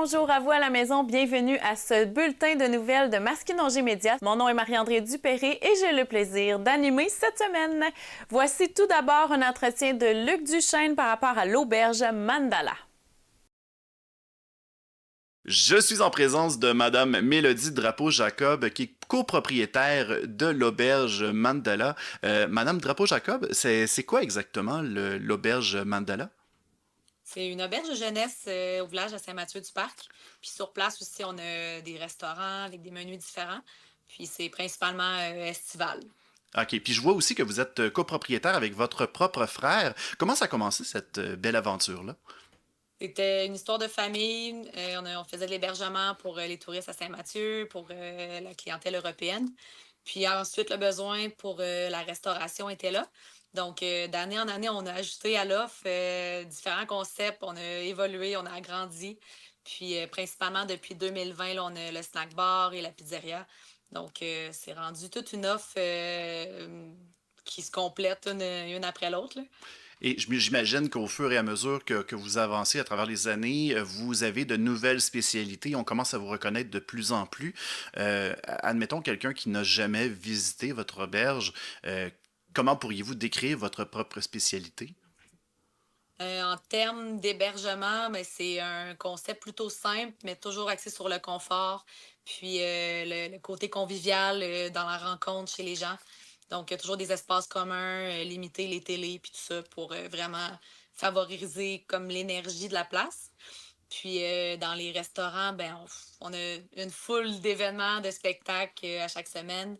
Bonjour à vous à la maison, bienvenue à ce bulletin de nouvelles de Masquinongé Média. Mon nom est Marie-André Dupéré et j'ai le plaisir d'animer cette semaine. Voici tout d'abord un entretien de Luc Duchesne par rapport à l'auberge Mandala. Je suis en présence de Madame Mélodie Drapeau-Jacob, qui est copropriétaire de l'auberge Mandala. Madame Drapeau-Jacob, c'est quoi exactement l'auberge Mandala? C'est une auberge de jeunesse au village de Saint-Mathieu-du-Parc. Puis sur place aussi, on a des restaurants avec des menus différents. Puis c'est principalement estival. OK, puis je vois aussi que vous êtes copropriétaire avec votre propre frère. Comment ça a commencé cette belle aventure-là? C'était une histoire de famille. On faisait de l'hébergement pour les touristes à Saint-Mathieu, pour la clientèle européenne. Puis ensuite, le besoin pour la restauration était là. Donc, d'année en année, on a ajouté à l'offre différents concepts. On a évolué, on a agrandi. Puis, principalement depuis 2020, là, on a le snack bar et la pizzeria. Donc, c'est rendu toute une offre qui se complète une après l'autre, là. Et j'imagine qu'au fur et à mesure que vous avancez à travers les années, vous avez de nouvelles spécialités. On commence à vous reconnaître de plus en plus. Admettons quelqu'un qui n'a jamais visité votre auberge. Comment pourriez-vous décrire votre propre spécialité? En termes d'hébergement, ben, c'est un concept plutôt simple, mais toujours axé sur le confort, puis le côté convivial dans la rencontre chez les gens. Donc, il y a toujours des espaces communs, limiter les télés, puis tout ça pour vraiment favoriser comme l'énergie de la place. Puis dans les restaurants, ben, on a une foule d'événements, de spectacles à chaque semaine.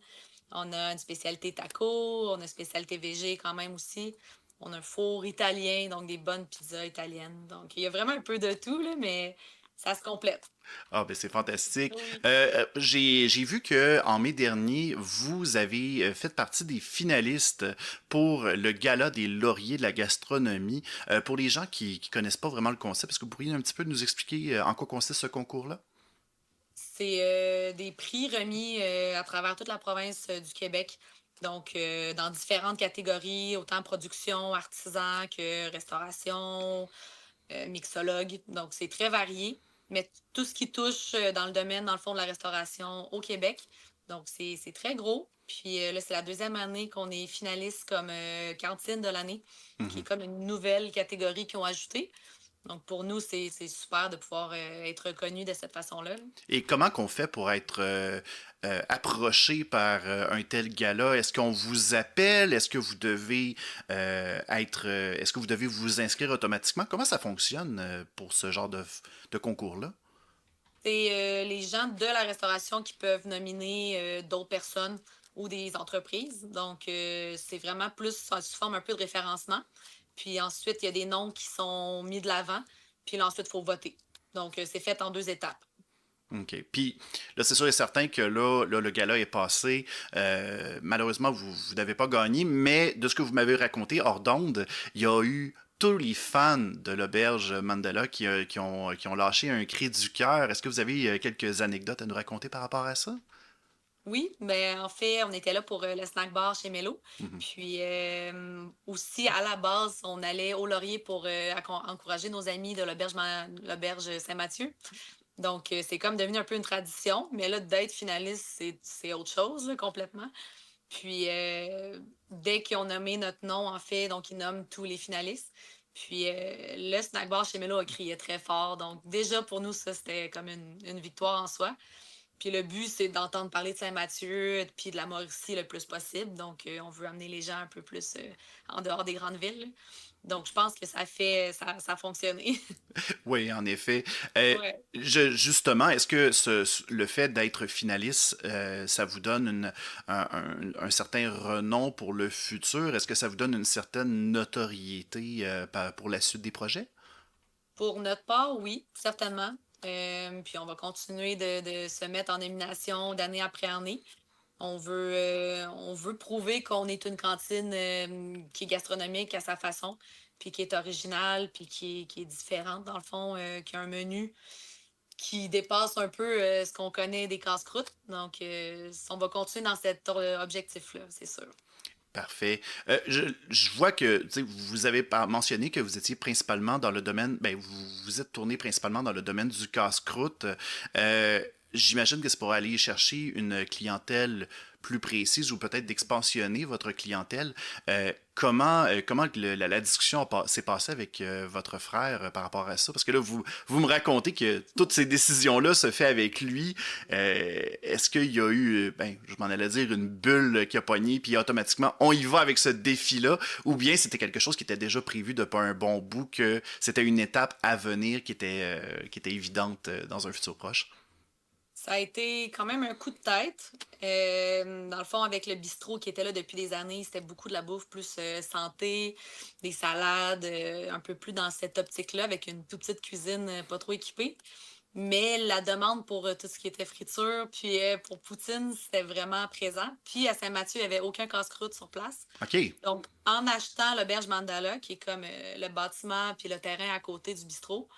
On a une spécialité taco, on a une spécialité végé quand même aussi. On a un four italien, donc des bonnes pizzas italiennes. Donc, il y a vraiment un peu de tout, là, mais ça se complète. Ah, ben c'est fantastique. Oui. J'ai vu que en mai dernier, vous avez fait partie des finalistes pour le gala des lauriers de la gastronomie. Pour les gens qui connaissent pas vraiment le concept, est-ce que vous pourriez un petit peu nous expliquer en quoi consiste ce concours-là? C'est des prix remis à travers toute la province du Québec. Donc, dans différentes catégories, autant production, artisan que restauration, mixologue. Donc, c'est très varié. Mais tout ce qui touche dans le domaine, dans le fond, de la restauration au Québec. Donc, c'est très gros. Puis là, c'est la deuxième année qu'on est finaliste comme cantine de l'année, qui est Mhm. comme une nouvelle catégorie qu'ils ont ajoutée. Donc, pour nous, c'est super de pouvoir être reconnu de cette façon-là. Et comment qu'on fait pour être approché par un tel gala? Est-ce qu'on vous appelle? Est-ce que vous devez est-ce que vous devez vous inscrire automatiquement? Comment ça fonctionne pour ce genre de concours-là? C'est les gens de la restauration qui peuvent nominer d'autres personnes ou des entreprises. Donc, c'est vraiment plus sous forme un peu de référencement. Puis ensuite, il y a des noms qui sont mis de l'avant. Puis là, ensuite, il faut voter. Donc, c'est fait en deux étapes. OK. Puis là, c'est sûr et certain que là, le gala est passé. Malheureusement, vous n'avez pas gagné, mais de ce que vous m'avez raconté hors d'onde, il y a eu tous les fans de l'auberge Mandela qui ont lâché un cri du cœur. Est-ce que vous avez quelques anecdotes à nous raconter par rapport à ça? Oui, mais en fait, on était là pour le snack bar chez Mélo. Mhm. Puis aussi, à la base, on allait au Laurier pour encourager nos amis de l'auberge Saint-Mathieu. Donc, c'est comme devenu un peu une tradition. Mais là, d'être finaliste, c'est autre chose, là, complètement. Puis, dès qu'ils ont nommé notre nom, en fait, donc ils nomment tous les finalistes. Puis, le snack bar chez Mélo a crié très fort. Donc, déjà, pour nous, ça, c'était comme une victoire en soi. Puis le but, c'est d'entendre parler de Saint-Mathieu puis de la Mauricie le plus possible. Donc, on veut amener les gens un peu plus en dehors des grandes villes, là. Donc, je pense que ça a fonctionné. Oui, en effet. Ouais. Justement, est-ce que le fait d'être finaliste, ça vous donne un certain renom pour le futur? Est-ce que ça vous donne une certaine notoriété pour la suite des projets? Pour notre part, oui, certainement. Puis on va continuer de se mettre en nomination d'année après année. On veut prouver qu'on est une cantine qui est gastronomique à sa façon, puis qui est originale, puis qui est différente, dans le fond, qui a un menu qui dépasse un peu ce qu'on connaît des casse-croûtes. Donc, on va continuer dans cet objectif-là, c'est sûr. Parfait. Je vois que tu sais, vous avez mentionné que vous étiez principalement dans le domaine, ben, vous êtes tourné principalement dans le domaine du casse-croûte. Euh, J'imagine que c'est pour aller chercher une clientèle plus précise ou peut-être d'expansionner votre clientèle. Comment la discussion s'est passée avec votre frère par rapport à ça? Parce que là, vous me racontez que toutes ces décisions-là se fait avec lui. Est-ce qu'il y a eu, ben, je m'en allais dire, une bulle qui a pogné, puis automatiquement, on y va avec ce défi-là? Ou bien c'était quelque chose qui était déjà prévu depuis un bon bout, que c'était une étape à venir qui était évidente dans un futur proche? Ça a été quand même un coup de tête. Dans le fond, avec le bistrot qui était là depuis des années, c'était beaucoup de la bouffe plus santé, des salades, un peu plus dans cette optique-là, avec une toute petite cuisine pas trop équipée. Mais la demande pour tout ce qui était friture, puis pour poutine, c'était vraiment présent. Puis à Saint-Mathieu, il n'y avait aucun casse-croûte sur place. OK. Donc, en achetant l'auberge Mandala, qui est comme le bâtiment puis le terrain à côté du bistrot,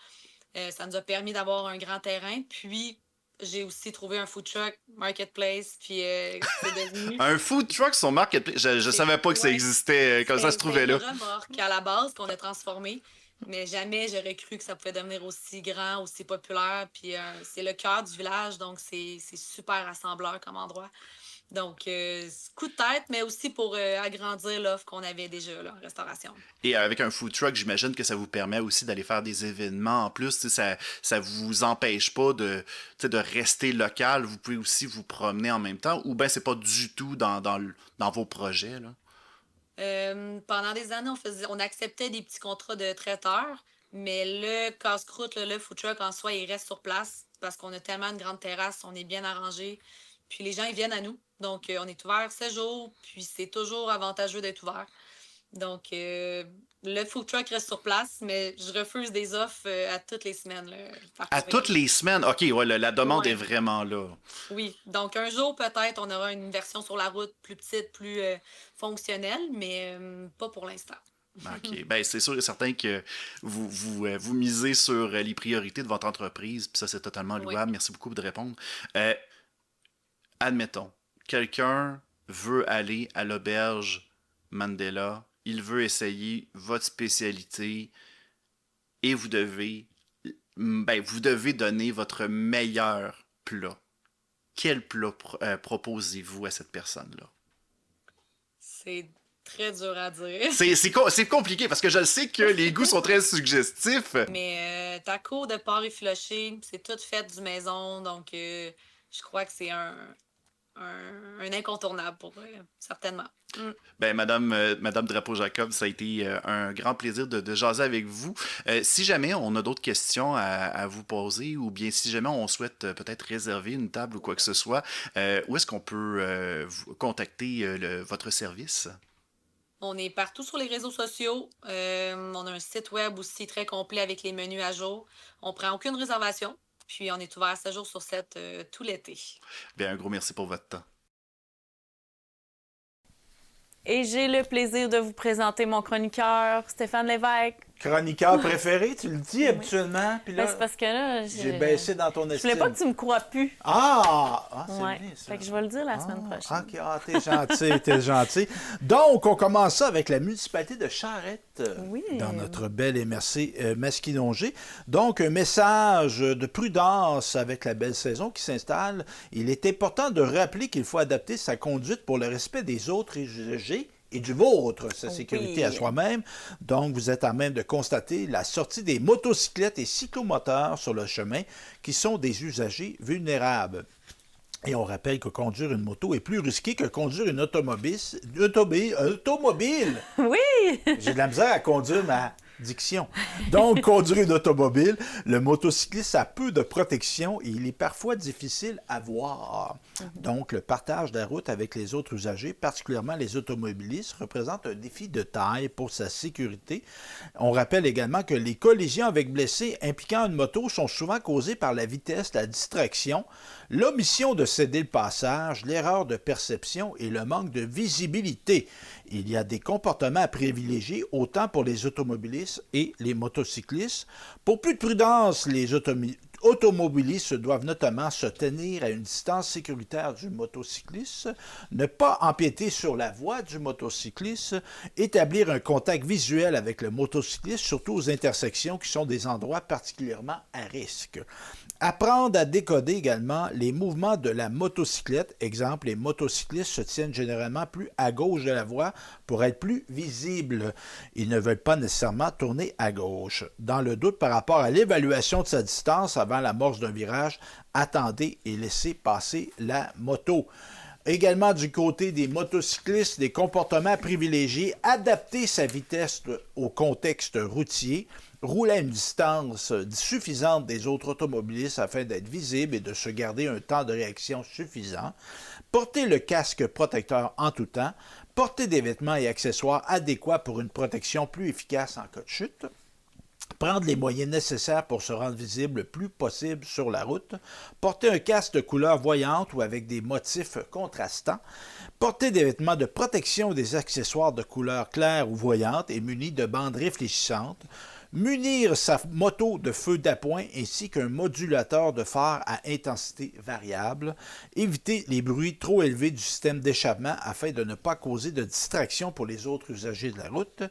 ça nous a permis d'avoir un grand terrain. Puis, j'ai aussi trouvé un food truck, marketplace, puis c'est devenu... Un food truck sur Marketplace. Je savais pas que ça Ouais, existait, comme ça se c'était trouvait une là. remorque à la base qu'on a transformée, mais jamais j'aurais cru que ça pouvait devenir aussi grand, aussi populaire. Puis c'est le cœur du village, donc c'est super rassembleur comme endroit. Donc, coup de tête, mais aussi pour agrandir l'offre qu'on avait déjà là, en restauration. Et avec un food truck, j'imagine que ça vous permet aussi d'aller faire des événements en plus. Tu sais, ça vous empêche pas tu sais, de rester local. Vous pouvez aussi vous promener en même temps. Ou bien c'est pas du tout dans vos projets, là. Pendant des années, on acceptait des petits contrats de traiteurs, mais le casse-croûte, là, le food truck en soi, il reste sur place parce qu'on a tellement une grande terrasse, on est bien arrangé. Puis les gens, ils viennent à nous. Donc, on est ouvert 7 jours, puis c'est toujours avantageux d'être ouvert. Donc, le food truck reste sur place, mais je refuse des offres à toutes les semaines, là, par À toutes courriel. les semaines, OK, ouais, la demande est Ouais. vraiment là. Oui. Donc, un jour, peut-être, on aura une version sur la route plus petite, plus fonctionnelle, mais pas pour l'instant. OK. Ben, c'est sûr et certain que vous misez sur les priorités de votre entreprise, puis ça, c'est totalement Oui. louable. Merci beaucoup de répondre. Euh, Admettons, quelqu'un veut aller à l'auberge Mandela, il veut essayer votre spécialité et vous devez donner votre meilleur plat. Quel plat proposez-vous à cette personne-là? C'est très dur à dire. C'est compliqué parce que je le sais que les goûts sont très suggestifs. Mais taco de porc effiloché, c'est tout fait du maison, donc je crois que c'est un incontournable pour certainement. Mm. Ben, Madame Drapeau-Jacob, ça a été un grand plaisir de jaser avec vous. Si jamais on a d'autres questions à vous poser ou bien si jamais on souhaite peut-être réserver une table ou quoi que ce soit, où est-ce qu'on peut vous contacter votre service? On est partout sur les réseaux sociaux. On a un site web aussi très complet avec les menus à jour. On prend aucune réservation. Puis on est ouvert 7 jours sur 7 tout l'été. Bien, un gros merci pour votre temps. Et j'ai le plaisir de vous présenter mon chroniqueur, Stéphane Lévesque. Chroniqueur préféré, tu le dis habituellement. Puis Ben, là, c'est parce que là, j'ai baissé dans ton je estime. voulais pas que tu me crois plus. C'est Ouais. bien ça. Fait que je vais le dire la semaine prochaine. OK, t'es gentil, t'es gentil. Donc, on commence ça avec la municipalité de Charette, Oui. dans notre belle MRC Masquinongé. Donc, un message de prudence avec la belle saison qui s'installe. Il est important de rappeler qu'il faut adapter sa conduite pour le respect des autres usagers et du vôtre, sa sécurité à soi-même. Donc, vous êtes à même de constater la sortie des motocyclettes et cyclomoteurs sur le chemin qui sont des usagers vulnérables. Et on rappelle que conduire une moto est plus risqué que conduire une automobile. Oui! J'ai de la misère à conduire ma diction. Donc, conduire une automobile, le motocycliste a peu de protection et il est parfois difficile à voir. Donc, le partage de la route avec les autres usagers, particulièrement les automobilistes, représente un défi de taille pour sa sécurité. On rappelle également que les collisions avec blessés impliquant une moto sont souvent causées par la vitesse, la distraction, l'omission de céder le passage, l'erreur de perception et le manque de visibilité. Il y a des comportements à privilégier autant pour les automobilistes et les motocyclistes. Pour plus de prudence, les automobilistes doivent notamment se tenir à une distance sécuritaire du motocycliste, ne pas empiéter sur la voie du motocycliste, établir un contact visuel avec le motocycliste, surtout aux intersections qui sont des endroits particulièrement à risque. Apprendre à décoder également les mouvements de la motocyclette. Exemple, les motocyclistes se tiennent généralement plus à gauche de la voie pour être plus visibles. Ils ne veulent pas nécessairement tourner à gauche. Dans le doute par rapport à l'évaluation de sa distance avant l'amorce d'un virage, attendez et laissez passer la moto. Également du côté des motocyclistes, des comportements privilégiés, adapter sa vitesse au contexte routier, rouler à une distance suffisante des autres automobilistes afin d'être visible et de se garder un temps de réaction suffisant, porter le casque protecteur en tout temps, porter des vêtements et accessoires adéquats pour une protection plus efficace en cas de chute, prendre les moyens nécessaires pour se rendre visible le plus possible sur la route, porter un casque de couleur voyante ou avec des motifs contrastants, porter des vêtements de protection ou des accessoires de couleur claire ou voyante et munis de bandes réfléchissantes, munir sa moto de feu d'appoint ainsi qu'un modulateur de phare à intensité variable, éviter les bruits trop élevés du système d'échappement afin de ne pas causer de distraction pour les autres usagers de la route.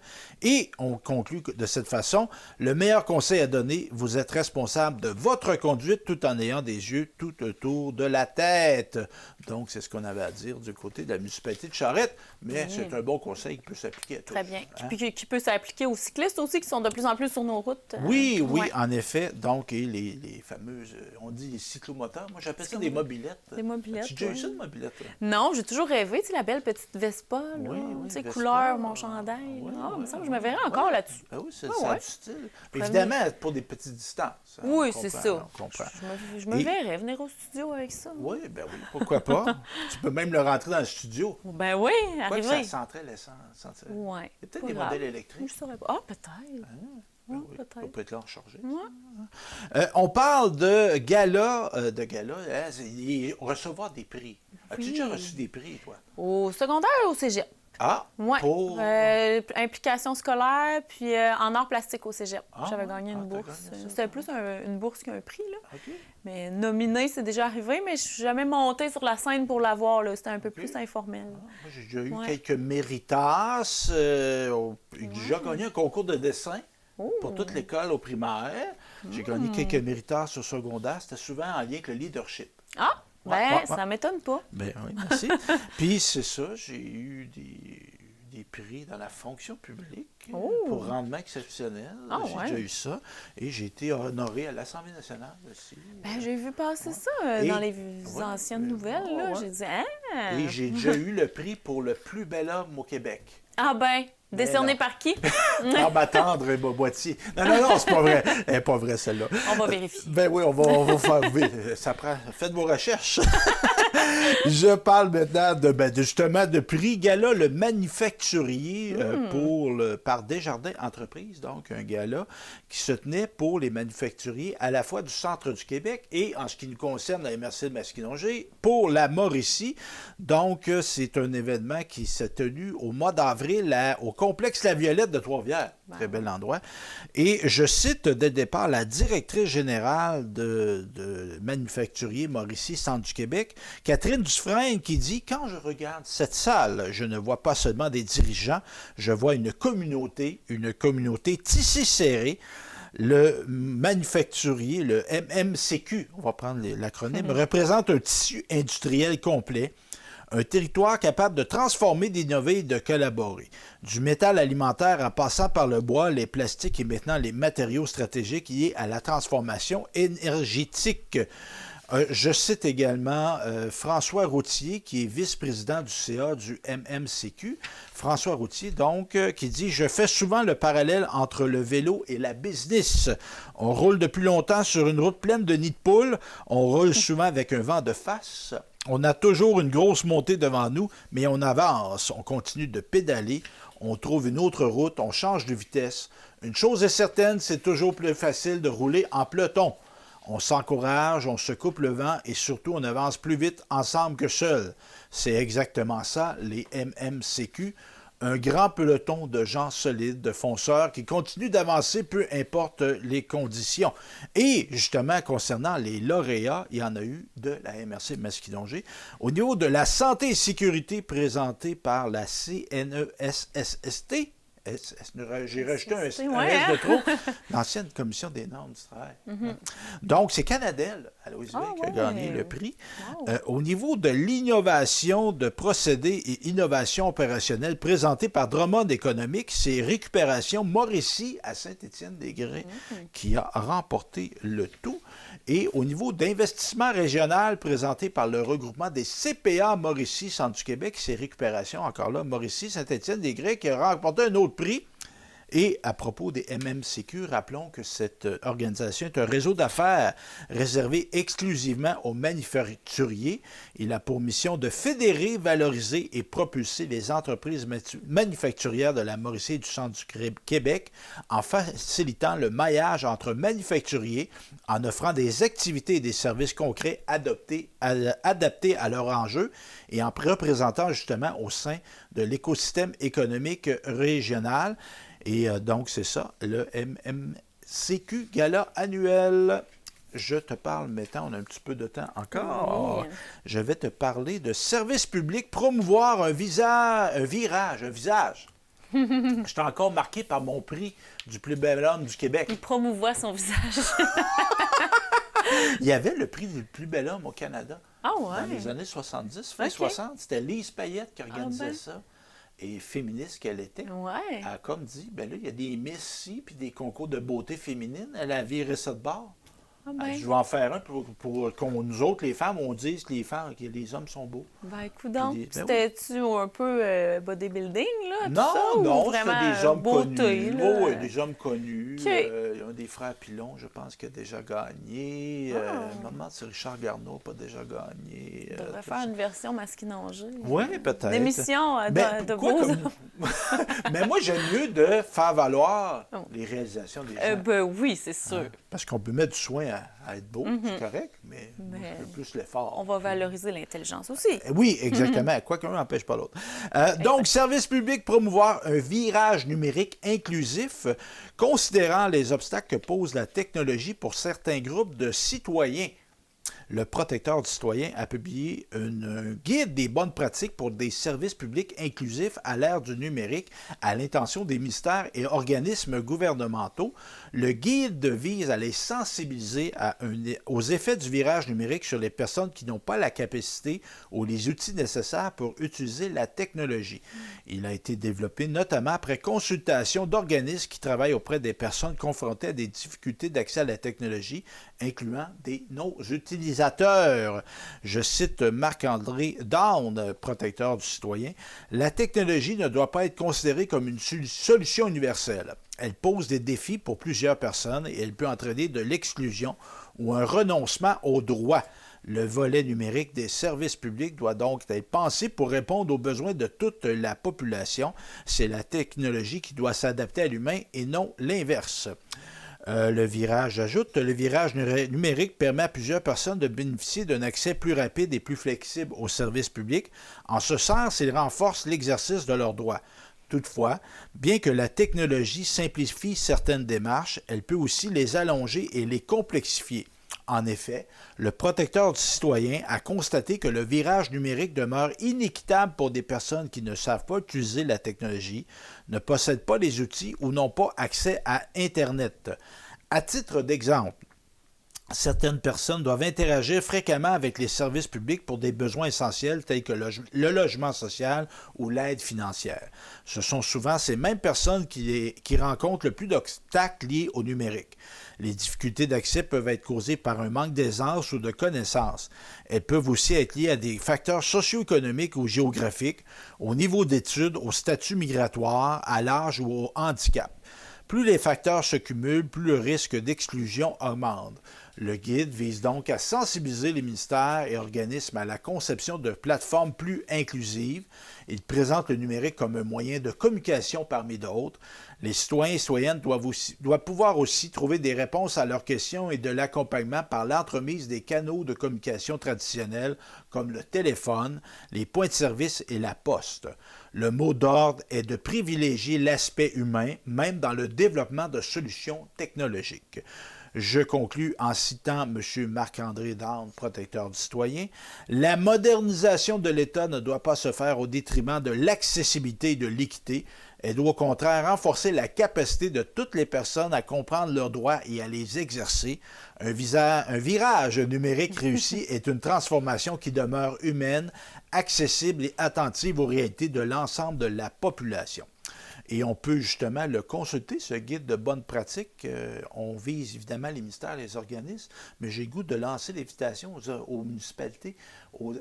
Et on conclut de cette façon, le meilleur conseil à donner, vous êtes responsable de votre conduite tout en ayant des yeux tout autour de la tête. Donc, c'est ce qu'on avait à dire du côté de la municipalité de Charette, mais c'est un bon conseil qui peut s'appliquer à tous. Très bien. Hein? Puis qui peut s'appliquer aux cyclistes aussi, qui sont de plus en plus sur nos routes. Oui, Ouais. en effet. Donc, et les fameuses, on dit les cyclomoteurs. Moi, j'appelle ça des mobylettes. Des mobylettes. Tu as déjà eu ça, de mobylettes? Non, j'ai toujours rêvé, tu sais, la belle petite Vespa, là, Oui, tu sais, Vespa. couleur, mon chandail. Oui, Ah, il me oui, semble que je me verrais encore là-dessus. Ben oui, ça Ah a ouais. du style. Évidemment, pour des petites distances. Hein, Oui, on c'est comprend, ça. on comprend. Je me Et- verrais venir au studio avec ça. Oui, ben oui, pourquoi pas. Tu peux même le rentrer dans le studio. Ben oui, Quoi que ça arrivé. sentait l'essence. Il Ouais. y a peut-être Pas des grave. modèles électriques. Je saurais pas. Ah, peut-être. Ben Ouais, oui, peut-être. on peut être là en chargé. Ouais. On parle de gala, recevoir des prix. As-tu Oui. déjà reçu des prix, toi? Au secondaire ou au cégep? Ah, Oui. pour... Implication scolaire, puis en arts plastiques au cégep. Ah, J'avais ouais? gagné Ah, une t'as bourse. gagné ça, C'était plus une bourse qu'un prix, là. OK. Mais nominé, c'est déjà arrivé, mais je suis jamais montée sur la scène pour l'avoir, là. C'était un peu plus informel. Moi, j'ai déjà eu Ouais. quelques méritas. J'ai déjà gagné un concours de dessin Oh. pour toute l'école au primaire. J'ai gagné quelques méritas au secondaire. C'était souvent en lien avec le leadership. Ah! Ben, Ouais. ça m'étonne pas. Ben oui, merci. Puis c'est ça, j'ai eu des prix dans la fonction publique Oh. pour rendement exceptionnel. Ah, J'ai ouais. déjà eu ça. Et j'ai été honoré à l'Assemblée nationale aussi. Ben, j'ai vu passer ça Et- dans les ouais, anciennes nouvelles, là. ouais. J'ai dit, hein? Et j'ai déjà eu le prix pour le plus bel homme au Québec. Ah ben, décerné non. par qui? Par ma tendre et ma boîtier. Non, c'est pas vrai. Elle n'est pas vraie, celle-là. On va vérifier. Ben oui, on va faire. Oui, ça prend. Faites vos recherches. Je parle maintenant justement de prix gala le manufacturier par Desjardins Entreprises, donc un gala qui se tenait pour les manufacturiers à la fois du centre du Québec et en ce qui nous concerne la MRC de Masquinongé pour la Mauricie. Donc c'est un événement qui s'est tenu au mois d'avril au complexe La Violette de Trois-Rivières. Très bel endroit. Et je cite dès le départ la directrice générale de Manufacturier Mauricie, Centre du Québec, Catherine Dufresne, qui dit « Quand je regarde cette salle, je ne vois pas seulement des dirigeants, je vois une communauté tissée serrée. Le manufacturier, le MMCQ, on va prendre l'acronyme, représente un tissu industriel complet, un territoire capable de transformer, d'innover et de collaborer. Du métal alimentaire en passant par le bois, les plastiques et maintenant les matériaux stratégiques liés à la transformation énergétique. Je cite également François Routier, qui est vice-président du CA du MMCQ. François Routier, donc, qui dit « Je fais souvent le parallèle entre le vélo et la business. On roule depuis longtemps sur une route pleine de nids de poules. On roule souvent avec un vent de face. On a toujours une grosse montée devant nous, mais on avance. On continue de pédaler. On trouve une autre route. On change de vitesse. Une chose est certaine, c'est toujours plus facile de rouler en peloton. On s'encourage, on se coupe le vent et surtout, on avance plus vite ensemble que seul. C'est exactement ça, les MMCQ. un grand peloton de gens solides, de fonceurs qui continuent d'avancer, peu importe les conditions. Et justement, concernant les lauréats, il y en a eu de la MRC Masquinongé. Au niveau de la santé et sécurité présentée par la CNESST, j'ai rajouté un S de trop, l'ancienne commission des normes du travail. Donc, c'est Canadel, à l'OSB, qui a gagné le prix. Wow. Au niveau de l'innovation de procédés et innovation opérationnelle présentée par Drummond Économique, c'est Récupération Mauricie à Saint-Étienne-des-Grès qui a remporté le tout. Et au niveau d'investissement régional présenté par le regroupement des CPA Mauricie, Centre du Québec, c'est Récupération, encore là, Mauricie, Saint-Étienne-des-Grès, qui a remporté un autre prix. Et à propos des MMCQ, rappelons que cette organisation est un réseau d'affaires réservé exclusivement aux manufacturiers. Il a pour mission de fédérer, valoriser et propulser les entreprises manufacturières de la Mauricie et du centre du Québec en facilitant le maillage entre manufacturiers, en offrant des activités et des services concrets adaptés à leurs enjeux et en représentant justement au sein de l'écosystème économique régional. Et donc, c'est ça, le MMCQ Gala annuel. Je te parle maintenant, on a un petit peu de temps encore. Oui. Je vais te parler de service public, promouvoir un visage. Je suis encore marqué par mon prix du plus bel homme du Québec. Il promouvoit son visage. Il y avait le prix du plus bel homme au Canada. Ah ouais? Dans les années 70, fin 60. C'était Lise Payette qui organisait ça. Et féministe qu'elle était, Ouais. elle a comme dit, ben là, il y a des Miss ici, puis des concours de beauté féminine. Elle a viré ça de bord. Ah ben. Je vais en faire un pour qu'on, nous autres, les femmes, on dise que les hommes sont beaux. Ben, écoute donc, Ben c'était-tu un peu bodybuilding, là? tout Non, ça, ou non, vraiment c'était des hommes beauté, connus. là? Oui, des hommes connus. OK. Un des frères Pilon, je pense, qui a déjà gagné. Je me demande si Richard Garneau n'a pas déjà gagné. On devrait tout faire ça. une version masquinongée. Oui, peut-être. D'émission Ben, de pourquoi beaux comme- Mais moi, j'aime mieux de faire valoir Oh. les réalisations des gens. Ben oui, c'est sûr. Hein? Parce qu'on peut mettre du soin à être beau, c'est correct, mais moi, Mais je fais plus l'effort. On va valoriser l'intelligence aussi. Oui, exactement. Quoi qu'un n'empêche pas l'autre. Donc, service public, promouvoir un virage numérique inclusif, considérant les obstacles que pose la technologie pour certains groupes de citoyens. Le protecteur du citoyen a publié un guide des bonnes pratiques pour des services publics inclusifs à l'ère du numérique à l'intention des ministères et organismes gouvernementaux. Le guide vise à les sensibiliser aux effets du virage numérique sur les personnes qui n'ont pas la capacité ou les outils nécessaires pour utiliser la technologie. Il a été développé notamment après consultation d'organismes qui travaillent auprès des personnes confrontées à des difficultés d'accès à la technologie, incluant des non-utilisateurs. Je cite Marc-André Down, protecteur du citoyen. « La technologie ne doit pas être considérée comme une solution universelle. Elle pose des défis pour plusieurs personnes et elle peut entraîner de l'exclusion ou un renoncement aux droits. Le volet numérique des services publics doit donc être pensé pour répondre aux besoins de toute la population. C'est la technologie qui doit s'adapter à l'humain et non l'inverse. » Le virage ajoute, le virage numérique permet à plusieurs personnes de bénéficier d'un accès plus rapide et plus flexible aux services publics. En ce sens, il renforce l'exercice de leurs droits. Toutefois, bien que la technologie simplifie certaines démarches, elle peut aussi les allonger et les complexifier. En effet, le protecteur du citoyen a constaté que le virage numérique demeure inéquitable pour des personnes qui ne savent pas utiliser la technologie, ne possèdent pas les outils ou n'ont pas accès à Internet. À titre d'exemple, certaines personnes doivent interagir fréquemment avec les services publics pour des besoins essentiels tels que le logement social ou l'aide financière. Ce sont souvent ces mêmes personnes qui rencontrent le plus d'obstacles liés au numérique. Les difficultés d'accès peuvent être causées par un manque d'aisance ou de connaissances. Elles peuvent aussi être liées à des facteurs socio-économiques ou géographiques, au niveau d'études, au statut migratoire, à l'âge ou au handicap. Plus les facteurs se cumulent, plus le risque d'exclusion augmente. Le guide vise donc à sensibiliser les ministères et organismes à la conception de plateformes plus inclusives. Il présente le numérique comme un moyen de communication parmi d'autres. Les citoyens et citoyennes doivent pouvoir aussi trouver des réponses à leurs questions et de l'accompagnement par l'entremise des canaux de communication traditionnels comme le téléphone, les points de service et la poste. Le mot d'ordre est de privilégier l'aspect humain, même dans le développement de solutions technologiques. Je conclus en citant M. Marc-André Darne, protecteur du citoyen. La modernisation de l'État ne doit pas se faire au détriment de l'accessibilité et de l'équité. Elle doit au contraire renforcer la capacité de toutes les personnes à comprendre leurs droits et à les exercer. Un virage numérique réussi est une transformation qui demeure humaine, accessible et attentive aux réalités de l'ensemble de la population. Et on peut justement le consulter, ce guide de bonne pratique. On vise évidemment les ministères et les organismes, mais j'ai le goût de lancer l'invitation aux municipalités,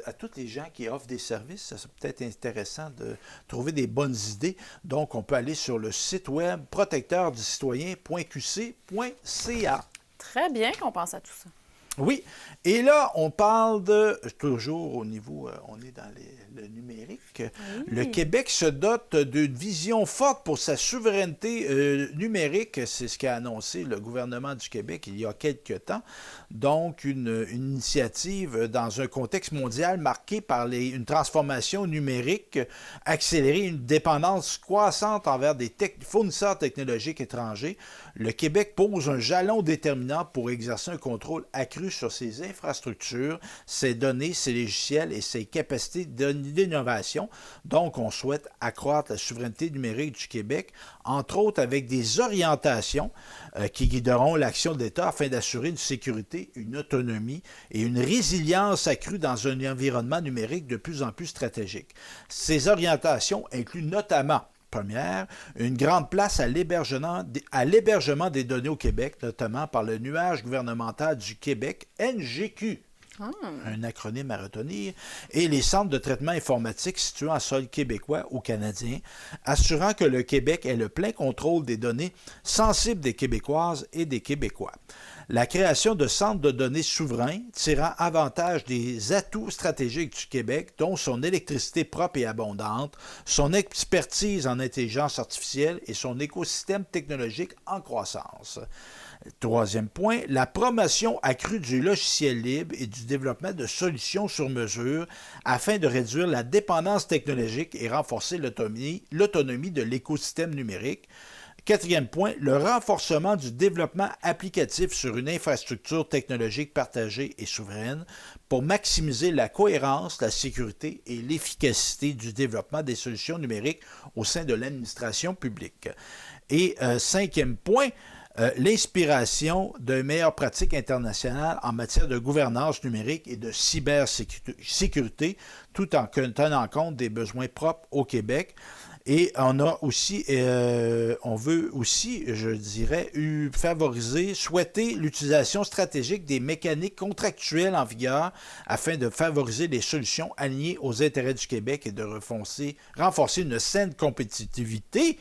à tous les gens qui offrent des services. Ça serait peut-être intéressant de trouver des bonnes idées. Donc, on peut aller sur le site web protecteurducitoyen.qc.ca. Très bien qu'on pense à tout ça. Oui, et là, on parle de, toujours au niveau, on est dans le numérique, oui. Le Québec se dote d'une vision forte pour sa souveraineté numérique, c'est ce qu'a annoncé le gouvernement du Québec il y a quelques temps, donc une initiative dans un contexte mondial marqué par une transformation numérique accélérée, une dépendance croissante envers des fournisseurs technologiques étrangers. Le Québec pose un jalon déterminant pour exercer un contrôle accru sur ses infrastructures, ses données, ses logiciels et ses capacités d'innovation. Donc, on souhaite accroître la souveraineté numérique du Québec, entre autres avec des orientations qui guideront l'action de l'État afin d'assurer une sécurité, une autonomie et une résilience accrue dans un environnement numérique de plus en plus stratégique. Ces orientations incluent notamment première, une grande place à l'hébergement des données au Québec, notamment par le nuage gouvernemental du Québec, NGQ, un acronyme à retenir, et les centres de traitement informatique situés en sol québécois ou canadien, assurant que le Québec ait le plein contrôle des données sensibles des Québécoises et des Québécois. La création de centres de données souverains tirant avantage des atouts stratégiques du Québec, dont son électricité propre et abondante, son expertise en intelligence artificielle et son écosystème technologique en croissance. Troisième point, la promotion accrue du logiciel libre et du développement de solutions sur mesure afin de réduire la dépendance technologique et renforcer l'autonomie de l'écosystème numérique. Quatrième point, le renforcement du développement applicatif sur une infrastructure technologique partagée et souveraine pour maximiser la cohérence, la sécurité et l'efficacité du développement des solutions numériques au sein de l'administration publique. Et cinquième point, l'inspiration de meilleures pratiques internationales en matière de gouvernance numérique et de cybersécurité, tout en tenant compte des besoins propres au Québec. Et on veut aussi, je dirais, souhaiter l'utilisation stratégique des mécaniques contractuelles en vigueur afin de favoriser les solutions alignées aux intérêts du Québec et de renforcer une saine compétitivité.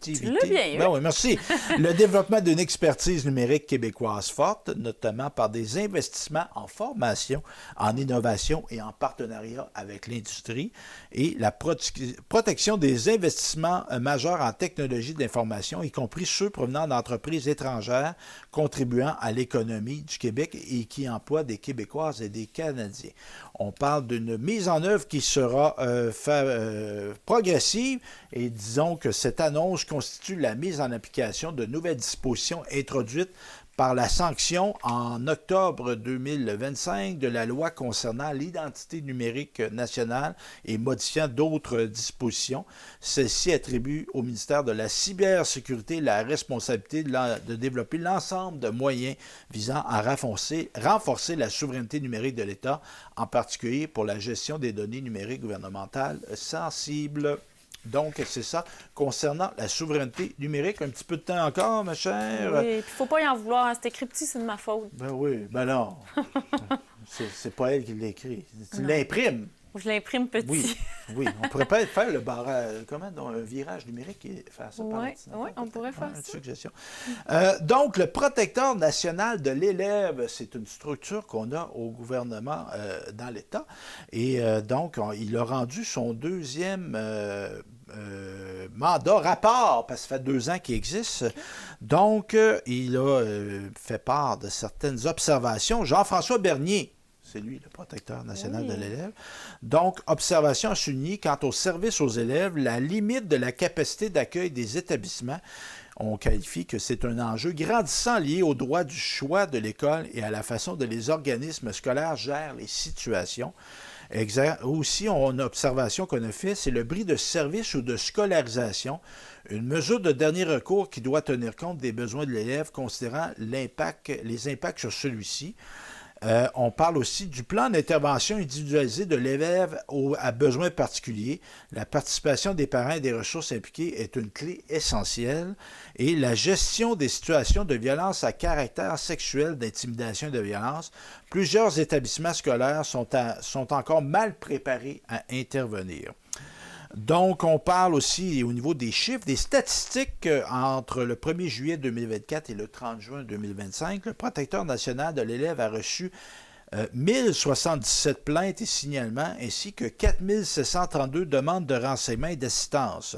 Tu l'as bien eu. Ben oui, merci. Le développement d'une expertise numérique québécoise forte, notamment par des investissements en formation, en innovation et en partenariat avec l'industrie, et la protection des investissements majeurs en technologie de l'information, y compris ceux provenant d'entreprises étrangères contribuant à l'économie du Québec et qui emploient des Québécoises et des Canadiens. On parle d'une mise en œuvre qui sera progressive et disons que cette annonce constitue la mise en application de nouvelles dispositions introduites par la sanction en octobre 2025 de la loi concernant l'identité numérique nationale et modifiant d'autres dispositions. Celle-ci attribue au ministère de la Cybersécurité la responsabilité de développer l'ensemble de moyens visant à renforcer la souveraineté numérique de l'État, en particulier pour la gestion des données numériques gouvernementales sensibles. Donc, c'est ça. Concernant la souveraineté numérique, un petit peu de temps encore, ma chère. Oui, puis il ne faut pas y en vouloir. C'est écrit petit, c'est de ma faute. Ben oui, ben non. c'est pas elle qui l'écrit. Tu l'imprimes. Je l'imprime petit. Oui, oui. On pourrait peut-être faire le barrage, un virage numérique et faire ça par Oui, ordinateur, on pourrait faire une ça. suggestion. Donc, le protecteur national de l'élève, c'est une structure qu'on a au gouvernement dans l'État. Et donc, il a rendu son deuxième mandat, rapport, parce que ça fait 2 ans qu'il existe. Donc, il a fait part de certaines observations. Jean-François Bernier, c'est lui, le protecteur national de l'élève. Donc, observation a souligné quant au service aux élèves, la limite de la capacité d'accueil des établissements. On qualifie que c'est un enjeu grandissant lié au droit du choix de l'école et à la façon dont les organismes scolaires gèrent les situations. Aussi, une observation qu'on a faite, c'est le bris de service ou de scolarisation, une mesure de dernier recours qui doit tenir compte des besoins de l'élève, considérant les impacts sur celui-ci. On parle aussi du plan d'intervention individualisé de l'élève à besoins particuliers. La participation des parents et des ressources impliquées est une clé essentielle. Et la gestion des situations de violence à caractère sexuel, d'intimidation et de violence. Plusieurs établissements scolaires sont encore mal préparés à intervenir. Donc, on parle aussi au niveau des chiffres, des statistiques entre le 1er juillet 2024 et le 30 juin 2025. Le protecteur national de l'élève a reçu 1077 plaintes et signalements ainsi que 4732 demandes de renseignement et d'assistance.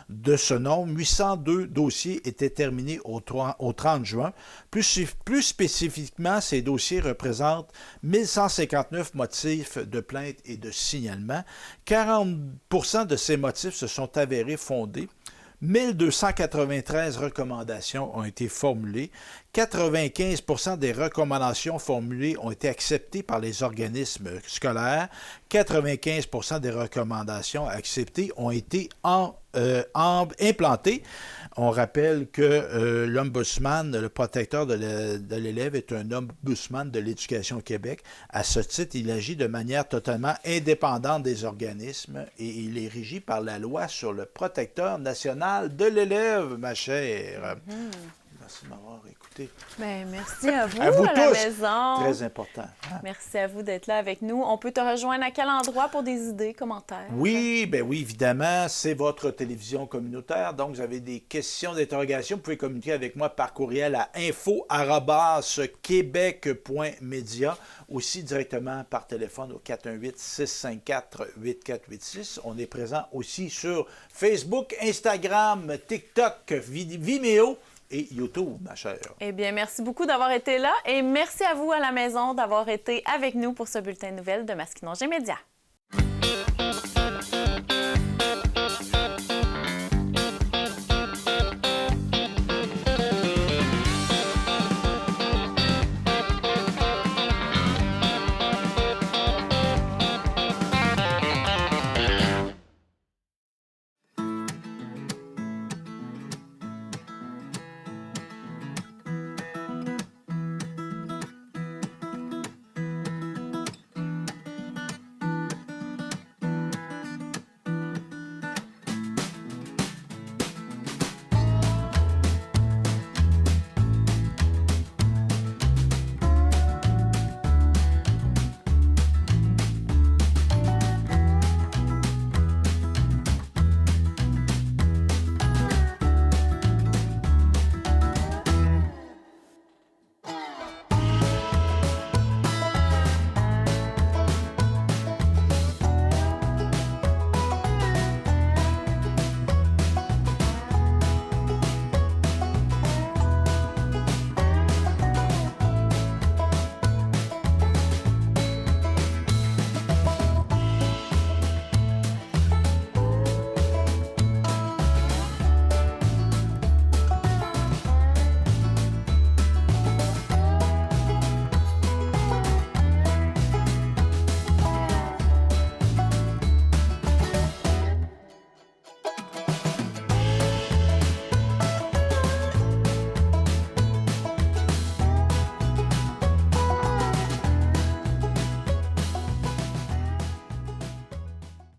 De ce nombre, 802 dossiers étaient terminés au 30 juin. Plus spécifiquement, ces dossiers représentent 1159 motifs de plainte et de signalement. 40% de ces motifs se sont avérés fondés. 1293 recommandations ont été formulées. 95% des recommandations formulées ont été acceptées par les organismes scolaires. 95% des recommandations acceptées ont été implantées. On rappelle que l'ombudsman, le protecteur de l'élève, est un ombudsman de l'Éducation au Québec. À ce titre, il agit de manière totalement indépendante des organismes et il est régi par la loi sur le protecteur national de l'élève, ma chère. Merci de m'avoir écouté. Bien, merci à vous, À vous la tous. maison. Très important. Hein? Merci à vous d'être là avec nous. On peut te rejoindre à quel endroit pour des idées, commentaires? Oui, ben oui, évidemment, c'est votre télévision communautaire. Donc, vous avez des questions d'interrogation. Vous pouvez communiquer avec moi par courriel à info@quebec.media, aussi directement par téléphone au 418-654-8486. On est présent aussi sur Facebook, Instagram, TikTok, Vimeo et YouTube, ma chère. Eh bien, merci beaucoup d'avoir été là et merci à vous à la maison d'avoir été avec nous pour ce bulletin de nouvelles de Masquinongé Média.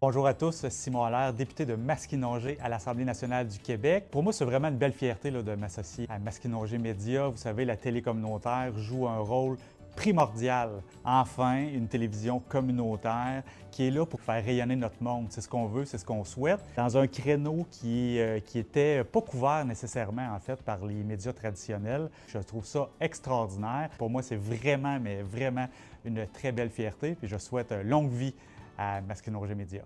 Bonjour à tous, Simon Allaire, député de Masquinongé à l'Assemblée nationale du Québec. Pour moi, c'est vraiment une belle fierté de m'associer à Masquinongé Média. Vous savez, la télé communautaire joue un rôle primordial. Enfin, une télévision communautaire qui est là pour faire rayonner notre monde. C'est ce qu'on veut, c'est ce qu'on souhaite. Dans un créneau qui était pas couvert nécessairement, en fait, par les médias traditionnels. Je trouve ça extraordinaire. Pour moi, c'est vraiment, mais vraiment une très belle fierté. Puis je souhaite longue vie à Masquinongé Média.